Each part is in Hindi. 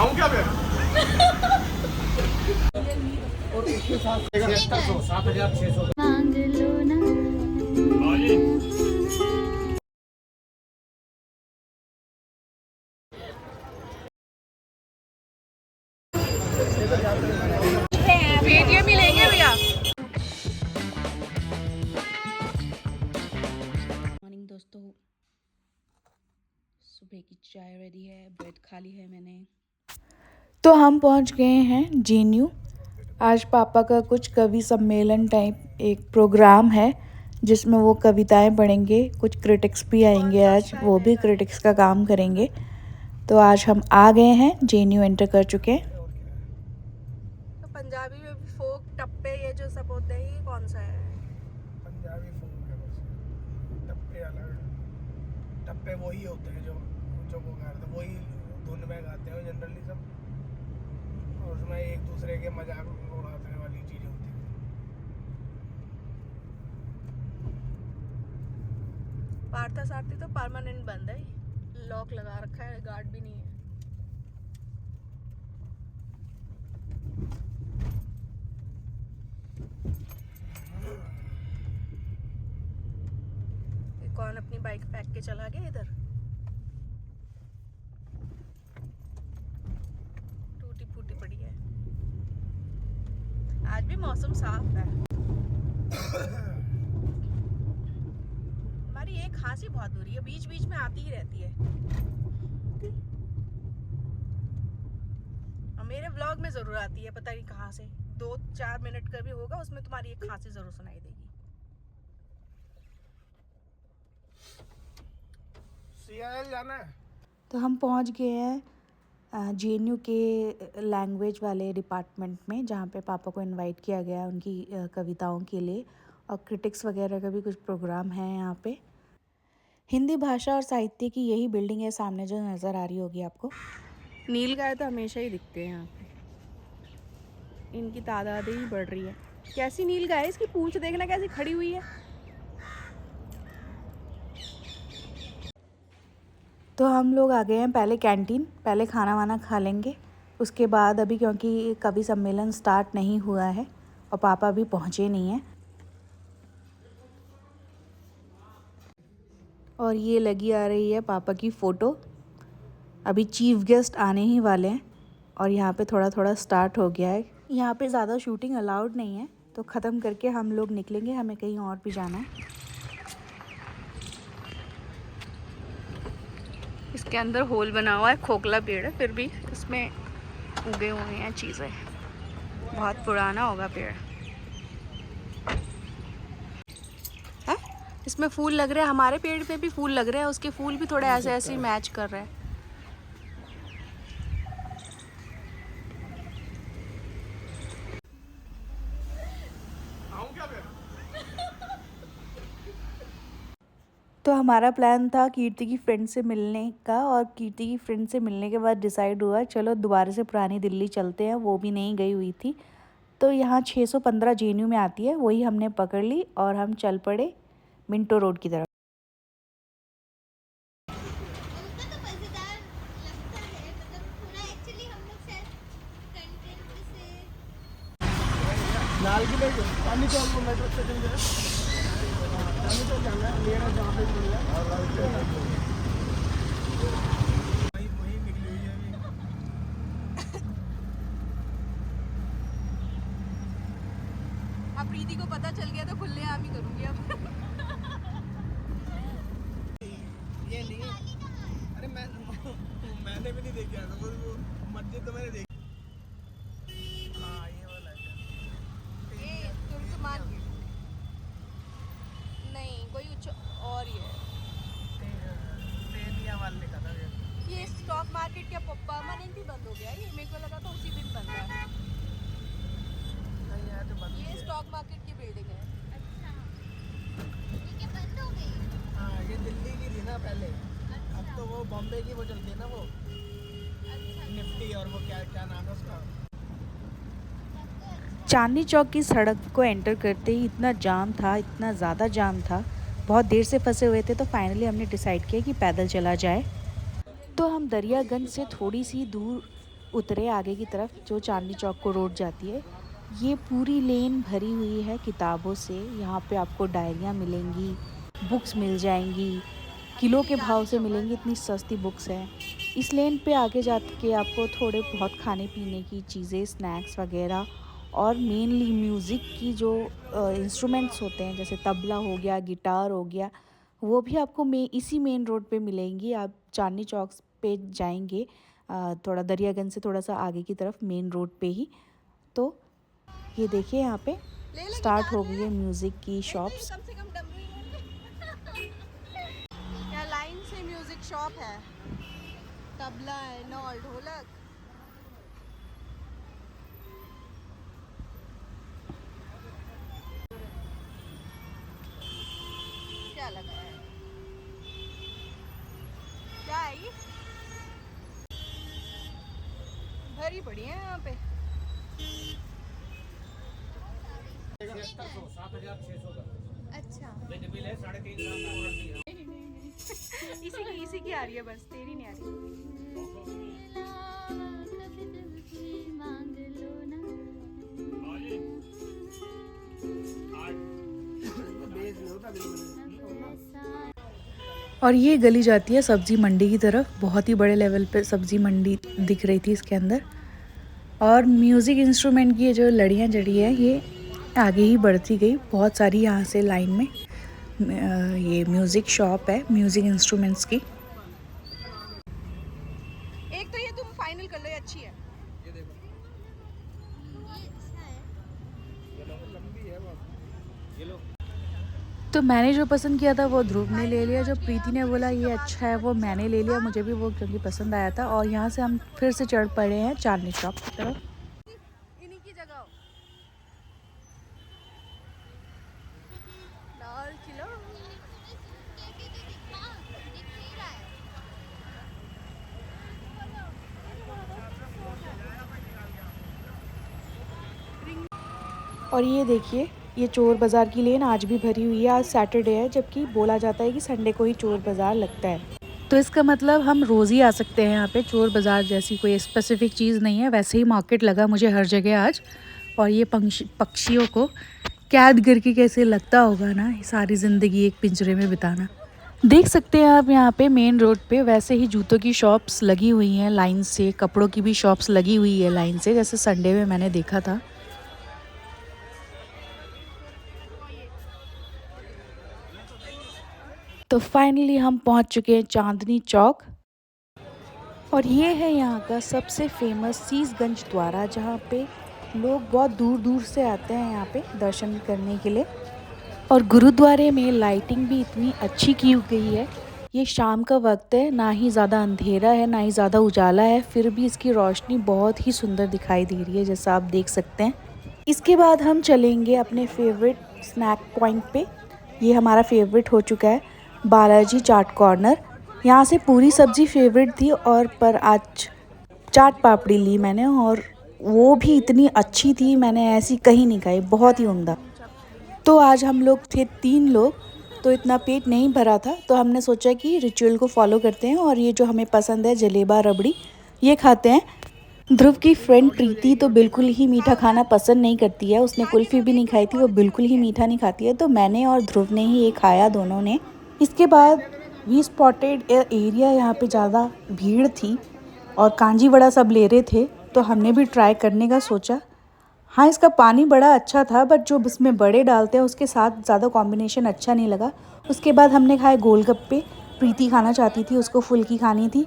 आऊं क्या मैं? और उसके साथ 7,600 मांग लो ना। पेटीएम ही लेंगे भैया। मॉर्निंग दोस्तों, सुबह की चाय रेडी है, ब्रेड खा ली है मैंने। तो हम पहुंच गए हैं जेएनयू। आज पापा का कुछ कवि सम्मेलन टाइप एक प्रोग्राम है जिसमें वो कविताएं पढ़ेंगे। कुछ क्रिटिक्स भी आएंगे आज, वो भी क्रिटिक्स का काम करेंगे। तो आज हम आ गए हैं, जेएनयू एंटर कर चुके हैं। तो पंजाबी में भी फोक टप्पे ये जो सब होते हैं, ये कौन सा है? पंजाबी फोक है बस। टप्पे अलग, टप्पे वही होते हैं जो जो वो गाते हैं, वही धुन में गाते हैं जनरली सब, और उसमें एक दूसरे के मजाक उड़ाने वाली चीज़ें होती हैं। पार्था सारथी तो परमानेंट बंद है, लॉक लगा रखा है, गार्ड भी नहीं है। कौन अपनी बाइक फेंक के चला गया इधर? टूटी फूटी पड़ी है। आज भी मौसम साफ है। हमारी एक खांसी बहुत बुरी है, बीच बीच में आती ही रहती है। और मेरे व्लॉग में जरूर आती है, पता नहीं कहाँ से। 2-4 मिनट का भी होगा, उसमें तुम्हारी एक खांसी जरूर सुनाई देगी। सीआईएल जाना है। तो हम पहुंच गए हैं जेएनयू के लैंग्वेज वाले डिपार्टमेंट में, जहाँ पे पापा को इनवाइट किया गया है उनकी कविताओं के लिए। और क्रिटिक्स वगैरह का भी कुछ प्रोग्राम है यहाँ पे। हिंदी भाषा और साहित्य की यही बिल्डिंग है सामने जो नज़र आ रही होगी आपको। नीलगाय तो हमेशा ही दिखते हैं यहाँ पे, इनकी तादाद ही बढ़ रही है। कैसी नीलगाय है, इसकी पूंछ देखना कैसी खड़ी हुई है। तो हम लोग आ गए हैं पहले कैंटीन, पहले खाना वाना खा लेंगे, उसके बाद अभी क्योंकि कवि सम्मेलन स्टार्ट नहीं हुआ है और पापा अभी पहुँचे नहीं हैं। और ये लगी आ रही है पापा की फ़ोटो। अभी चीफ गेस्ट आने ही वाले हैं और यहाँ पे थोड़ा थोड़ा स्टार्ट हो गया है। यहाँ पे ज़्यादा शूटिंग अलाउड नहीं है, तो ख़त्म करके हम लोग निकलेंगे, हमें कहीं और भी जाना है। इसके अंदर होल बना हुआ है, खोखला पेड़ है, फिर भी इसमें उगे हुए हैं चीज़ें। बहुत पुराना होगा पेड़। है? इसमें फूल लग रहे हैं, हमारे पेड़ पे भी फूल लग रहे हैं, उसके फूल भी थोड़े ऐसे ऐसे मैच कर रहे हैं। आऊं क्या मैं? तो हमारा प्लान था कीर्ति की फ्रेंड से मिलने का, और कीर्ति की फ्रेंड से मिलने के बाद डिसाइड हुआ चलो दोबारा से पुरानी दिल्ली चलते हैं, वो भी नहीं गई हुई थी। तो यहाँ 615 जेएनयू में आती है, वही हमने पकड़ ली और हम चल पड़े मिंटो रोड की तरफ। उनका तो मजेदार लगता है, मतलब थोड़ा एक्चुअली हम लोग शायद कंटेंट से लाल किले पानी चौक को मेट्रो स्टेशन जो है, पानी चौक जाना है, मेरा जहाँ पे मिल रहा है वही वही निकली हुई है अभी। अब प्रीति को पता चल गया तो खुलेआम ही करूँगी अब। ये नहीं है। अरे मैंने भी नहीं देखा था, वो मस्जिद तो मैंने देखी। हाँ ये वाला है। ये तुर्क मार्केट नहीं, कोई कुछ और ही है। तेलिया वाले लिखा था ये स्टॉक मार्केट क्या परमानेंट ही बंद हो गया है? ये मेरे को लगा था उसी दिन बंद है। नहीं यार, तो बंद ये है। स्टॉक मार्केट की बिल्डिंग है। अच्छा, ये क्या बंद हो गई? हाँ ये दिल्ली की थी ना पहले, अब तो वो बॉम्बे की वो चलती है ना, वो अच्छा, निफ्टी, और वो क्या क्या नाम है उसका। चांदनी चौक की सड़क को एंटर करते ही इतना जाम था, इतना ज़्यादा जाम था, बहुत देर से फंसे हुए थे। तो फाइनली हमने डिसाइड किया कि पैदल चला जाए। तो हम दरियागंज से थोड़ी सी दूर उतरे आगे की तरफ जो चांदनी चौक को रोड जाती है, ये पूरी लेन भरी हुई है किताबों से। यहाँ पे आपको डायरियाँ मिलेंगी, बुक्स मिल जाएंगी, किलो के भाव से मिलेंगी, इतनी सस्ती बुक्स हैं। इस लेन पे आगे जाके आपको थोड़े बहुत खाने पीने की चीज़ें, स्नैक्स वगैरह और मेनली म्यूज़िक की जो इंस्ट्रूमेंट्स होते हैं जैसे तबला हो गया, गिटार हो गया, वो भी आपको इसी मेन रोड पे मिलेंगी। आप चांदनी चौक पे जाएंगे थोड़ा दरियागंज से थोड़ा सा आगे की तरफ मेन रोड पे ही, तो ये देखिए यहाँ पे स्टार्ट हो गई है म्यूज़िक की शॉप्स। कम से कम यहाँ लाइन से म्यूजिक शॉप है, तबला है, नॉल, ढोलक। क्या लगा है, क्या है ये? भरी पड़ी है यहाँ पे। 7,600 का। अच्छा, बिल है 3.5 इसी की आ रही है, बस तेरी नहीं आ रही। और ये गली जाती है सब्ज़ी मंडी की तरफ। बहुत ही बड़े लेवल पे सब्ज़ी मंडी दिख रही थी इसके अंदर। और म्यूज़िक इंस्ट्रूमेंट की ये जो लड़ियाँ जड़ी है ये आगे ही बढ़ती गई। बहुत सारी यहाँ से लाइन में ये म्यूज़िक शॉप है म्यूज़िक इंस्ट्रूमेंट्स की। एक तो ये तुम फाइनल कर लो, ये अच्छी है। ये अच्छा है। तो मैंने जो पसंद किया था वो ध्रुव ने ले लिया, जो प्रीति ने बोला ये अच्छा है वो मैंने ले लिया। मुझे भी वो क्योंकि पसंद आया था। और यहाँ से हम फिर से चढ़ पड़े हैं चांदनी चौक की तरफ। इन्हीं की जगह लाल किला। और ये देखिए ये चोर बाज़ार की लेन आज भी भरी हुई है। आज सैटरडे है, जबकि बोला जाता है कि संडे को ही चोर बाज़ार लगता है। तो इसका मतलब हम रोज़ ही आ सकते हैं यहाँ पे। चोर बाज़ार जैसी कोई स्पेसिफिक चीज़ नहीं है, वैसे ही मार्केट लगा मुझे हर जगह आज। और ये पक्षियों को कैद करके कैसे लगता होगा ना सारी ज़िंदगी एक पिंजरे में बिताना। देख सकते हैं आप यहाँ पे मेन रोड पे वैसे ही जूतों की शॉप्स लगी हुई हैं लाइन से, कपड़ों की भी शॉप्स लगी हुई है लाइन से, जैसे संडे में मैंने देखा था। तो फाइनली हम पहुंच चुके हैं चांदनी चौक। और ये है यहाँ का सबसे फेमस शीशगंज द्वारा, जहाँ पे लोग बहुत दूर दूर से आते हैं यहाँ पे दर्शन करने के लिए। और गुरुद्वारे में लाइटिंग भी इतनी अच्छी की गई है। ये शाम का वक्त है, ना ही ज़्यादा अंधेरा है ना ही ज़्यादा उजाला है, फिर भी इसकी रोशनी बहुत ही सुंदर दिखाई दे रही है जैसा आप देख सकते हैं। इसके बाद हम चलेंगे अपने फेवरेट स्नैक पॉइंट पे। ये हमारा फेवरेट हो चुका है बालाजी चाट कॉर्नर। यहाँ से पूरी सब्ज़ी फेवरेट थी और पर आज चाट पापड़ी ली मैंने, और वो भी इतनी अच्छी थी, मैंने ऐसी कहीं नहीं खाई, बहुत ही उम्दा। तो आज हम लोग थे 3 लोग, तो इतना पेट नहीं भरा था, तो हमने सोचा कि रिचुअल को फॉलो करते हैं और ये जो हमें पसंद है जलेबा रबड़ी ये खाते हैं। ध्रुव की फ्रेंड प्रीति तो बिल्कुल ही मीठा खाना पसंद नहीं करती है, उसने कुल्फ़ी भी नहीं खाई थी, वो बिल्कुल ही मीठा नहीं खाती है। तो मैंने और ध्रुव ने ही ये खाया दोनों ने। इसके बाद वी स्पॉटेड एरिया, यहाँ पे ज़्यादा भीड़ थी और कांजी वड़ा सब ले रहे थे, तो हमने भी ट्राई करने का सोचा। हाँ, इसका पानी बड़ा अच्छा था, बट जो इसमें बड़े डालते हैं उसके साथ ज़्यादा कॉम्बिनेशन अच्छा नहीं लगा। उसके बाद हमने खाए गोलगप्पे। प्रीति खाना चाहती थी, उसको फुल्की खानी थी,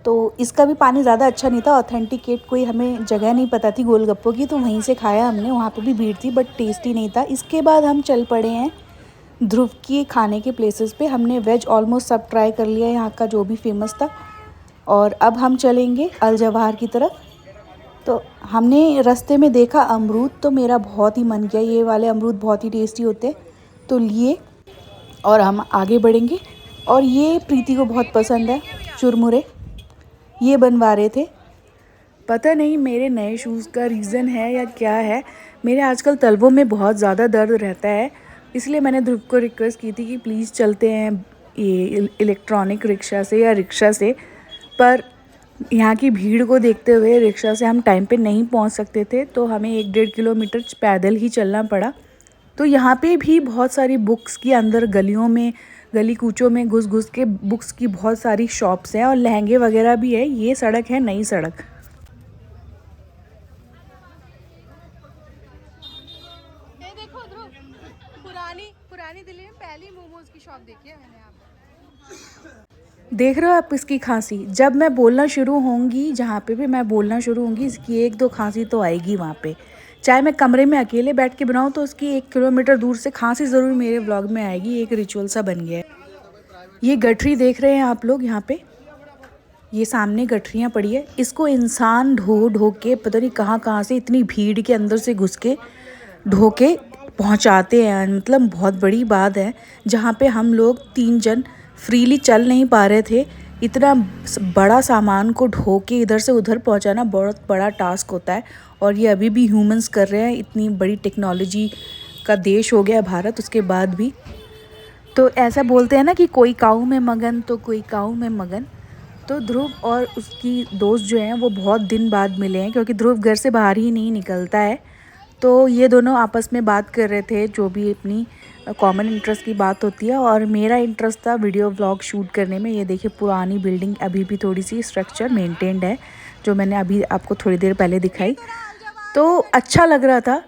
तो इसका भी पानी ज़्यादा अच्छा नहीं था। ऑथेंटिकेट कोई हमें जगह नहीं पता थी गोलगप्पों की, तो वहीं से खाया हमने। वहाँ पे भी भीड़ थी बट टेस्टी नहीं था। इसके बाद हम चल पड़े हैं ध्रुव की खाने के प्लेसेस पे। हमने वेज ऑलमोस्ट सब ट्राई कर लिया यहाँ का जो भी फेमस था, और अब हम चलेंगे अल जवाहर की तरफ। तो हमने रास्ते में देखा अमरूद, तो मेरा बहुत ही मन किया, ये वाले अमरूद बहुत ही टेस्टी होते हैं, तो लिए और हम आगे बढ़ेंगे। और ये प्रीति को बहुत पसंद है चुरमुरे, ये बनवा रहे थे। पता नहीं मेरे नए शूज़ का रीज़न है या क्या है, मेरे आजकल तलवों में बहुत ज़्यादा दर्द रहता है, इसलिए मैंने ध्रुव को रिक्वेस्ट की थी कि प्लीज़ चलते हैं ये इलेक्ट्रॉनिक रिक्शा से या रिक्शा से, पर यहाँ की भीड़ को देखते हुए रिक्शा से हम टाइम पे नहीं पहुँच सकते थे, तो हमें 1-1.5 किलोमीटर पैदल ही चलना पड़ा। तो यहाँ पे भी बहुत सारी बुक्स की अंदर गलियों में, गली कूचों में घुस घुस के बुक्स की बहुत सारी शॉप्स हैं और लहंगे वगैरह भी है। ये सड़क है नई सड़क। ये देखो ध्रुव, पुरानी दिल्ली में पहली मोमोज की शॉप देखी है मैंने यहाँ पे। देख रहे हो आप इसकी खांसी? जब मैं बोलना शुरू होंगी, जहाँ पे भी मैं बोलना शुरू होंगी, इसकी 1-2 खांसी तो आएगी वहाँ पे। चाहे मैं कमरे में अकेले बैठ के बनाऊँ तो उसकी 1 किलोमीटर दूर से खांसी ज़रूर मेरे व्लॉग में आएगी। एक रिचुअल सा बन गया है। ये गठरी देख रहे हैं आप लोग यहाँ पे, ये सामने गठरियाँ पड़ी है। इसको इंसान ढो ढो के पता नहीं कहाँ से इतनी भीड़ के अंदर से घुस के ढो के पहुँचाते हैं। मतलब बहुत बड़ी बात है। जहाँ पे हम लोग 3 जन फ्रीली चल नहीं पा रहे थे, इतना बड़ा सामान को ढो के इधर से उधर पहुँचाना बहुत बड़ा टास्क होता है। और ये अभी भी ह्यूमंस कर रहे हैं। इतनी बड़ी टेक्नोलॉजी का देश हो गया भारत, उसके बाद भी। तो ऐसा बोलते हैं ना कि कोई काऊ में मगन तो कोई काऊ में मगन। तो ध्रुव और उसकी दोस्त जो हैं वो बहुत दिन बाद मिले हैं, क्योंकि ध्रुव घर से बाहर ही नहीं निकलता है। तो ये दोनों आपस में बात कर रहे थे, जो भी अपनी कॉमन इंटरेस्ट की बात होती है। और मेरा इंटरेस्ट था वीडियो व्लॉग शूट करने में। ये देखिए पुरानी बिल्डिंग अभी भी थोड़ी सी स्ट्रक्चर मेंटेन्ड है, जो मैंने अभी आपको थोड़ी देर पहले दिखाई। तो अच्छा लग रहा था।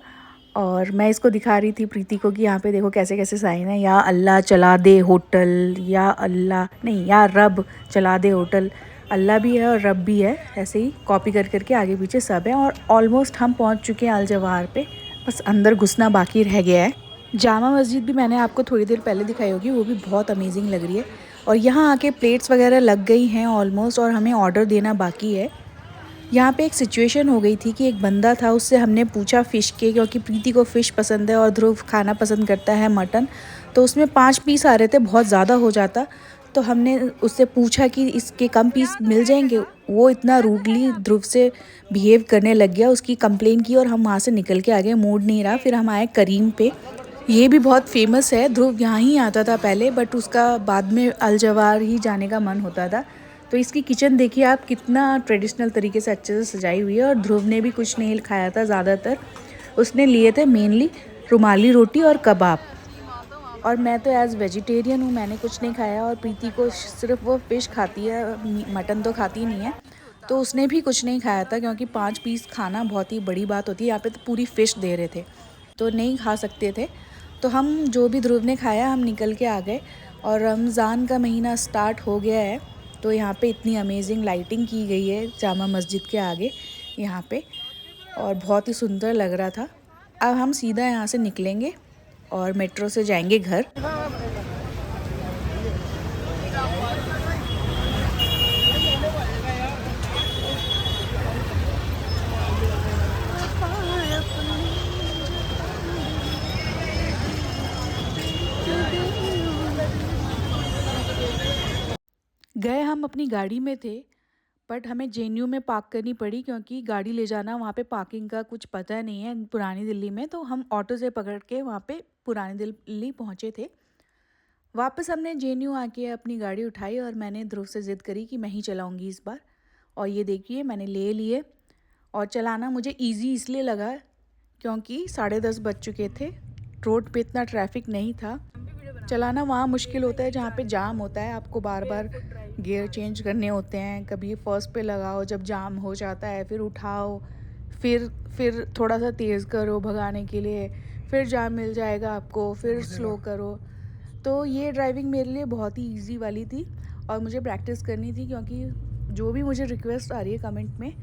और मैं इसको दिखा रही थी प्रीति को कि यहाँ पे देखो कैसे कैसे साइन है। या अल्लाह चला दे होटल, या अल्लाह नहीं, या रब चला दे होटल। अल्लाह भी है और रब भी है। ऐसे ही कॉपी कर करके आगे पीछे सब है। और ऑलमोस्ट हम पहुँच चुके हैं अल जवाहर पे, बस अंदर घुसना बाकी रह गया है। जामा मस्जिद भी मैंने आपको थोड़ी देर पहले दिखाई होगी, वो भी बहुत अमेजिंग लग रही है। और यहाँ आके प्लेट्स वगैरह लग गई हैं ऑलमोस्ट, और हमें ऑर्डर देना बाकी है। यहाँ पे एक सिचुएशन हो गई थी कि एक बंदा था, उससे हमने पूछा फ़िश के, क्योंकि प्रीति को फ़िश पसंद है और ध्रुव खाना पसंद करता है मटन। तो उसमें 5 पीस आ रहे थे, बहुत ज़्यादा हो जाता। तो हमने उससे पूछा कि इसके कम पीस मिल जाएंगे। वो इतना रूडली ध्रुव से बिहेव करने लग गया, उसकी कंप्लेन की और हम वहाँ से निकल के आ गए। मूड नहीं रहा। फिर हम आए करीम पे। ये भी बहुत फेमस है। ध्रुव यहाँ ही आता था पहले, बट उसका बाद में अल जवाहर ही जाने का मन होता था। तो इसकी किचन देखिए आप, कितना ट्रेडिशनल तरीके से अच्छे से सजाई हुई है। और ध्रुव ने भी कुछ नहीं खाया था ज़्यादातर, उसने लिए थे मेनली रुमाली रोटी और कबाब। और मैं तो एज़ वेजिटेरियन हूँ, मैंने कुछ नहीं खाया। और प्रीति को सिर्फ वो फ़िश खाती है, मटन तो खाती नहीं है। तो उसने भी कुछ नहीं खाया था, क्योंकि 5 पीस खाना बहुत ही बड़ी बात होती है। यहाँ पे तो पूरी फ़िश दे रहे थे, तो नहीं खा सकते थे। तो हम जो भी ध्रुव ने खाया हम निकल के आ गए। और रमज़ान का महीना स्टार्ट हो गया है, तो यहाँ पे इतनी अमेजिंग लाइटिंग की गई है जामा मस्जिद के आगे यहाँ पे, और बहुत ही सुंदर लग रहा था। अब हम सीधा यहाँ से निकलेंगे और मेट्रो से जाएंगे घर। गए हम अपनी गाड़ी में थे, बट हमें JNU में पार्क करनी पड़ी, क्योंकि गाड़ी ले जाना वहाँ पे पार्किंग का कुछ पता नहीं है पुरानी दिल्ली में। तो हम ऑटो से पकड़ के वहाँ पे पुरानी दिल्ली पहुँचे थे। वापस हमने JNU आके अपनी गाड़ी उठाई और मैंने ध्रुव से ज़िद करी कि मैं ही चलाऊँगी इस बार। और ये देखिए मैंने ले लिए। और चलाना मुझे ईजी इसलिए लगा क्योंकि 10:30 बज चुके थे, रोड पे इतना ट्रैफिक नहीं था। चलाना वहाँ मुश्किल होता है जहाँ पे जाम होता है, आपको बार बार गियर चेंज करने होते हैं। कभी फर्स्ट पे लगाओ, जब जाम हो जाता है फिर उठाओ, फिर थोड़ा सा तेज़ करो भगाने के लिए, फिर जाम मिल जाएगा आपको, फिर स्लो करो। तो ये ड्राइविंग मेरे लिए बहुत ही इजी वाली थी और मुझे प्रैक्टिस करनी थी, क्योंकि जो भी मुझे रिक्वेस्ट आ रही है कमेंट में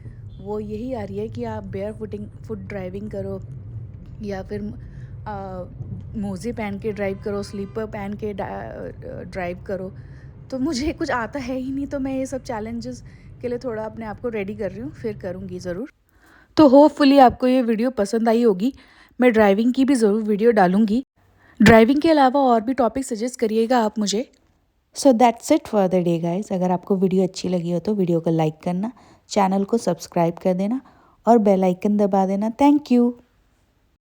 वो यही आ रही है कि आप बेयर फुट ड्राइविंग करो, या फिर मोज़े पहन के ड्राइव करो, स्लीपर पहन के ड्राइव करो। तो मुझे कुछ आता है ही नहीं, तो मैं ये सब चैलेंजेस के लिए थोड़ा अपने आप को रेडी कर रही हूँ, फिर करूँगी ज़रूर। तो होपफुली आपको ये वीडियो पसंद आई होगी। मैं ड्राइविंग की भी ज़रूर वीडियो डालूँगी। ड्राइविंग के अलावा और भी टॉपिक सजेस्ट करिएगा आप मुझे। So that's it for the day guys. अगर आपको वीडियो अच्छी लगी हो तो वीडियो को लाइक करना, चैनल को सब्सक्राइब कर देना और बेल आइकन दबा देना। Thank you.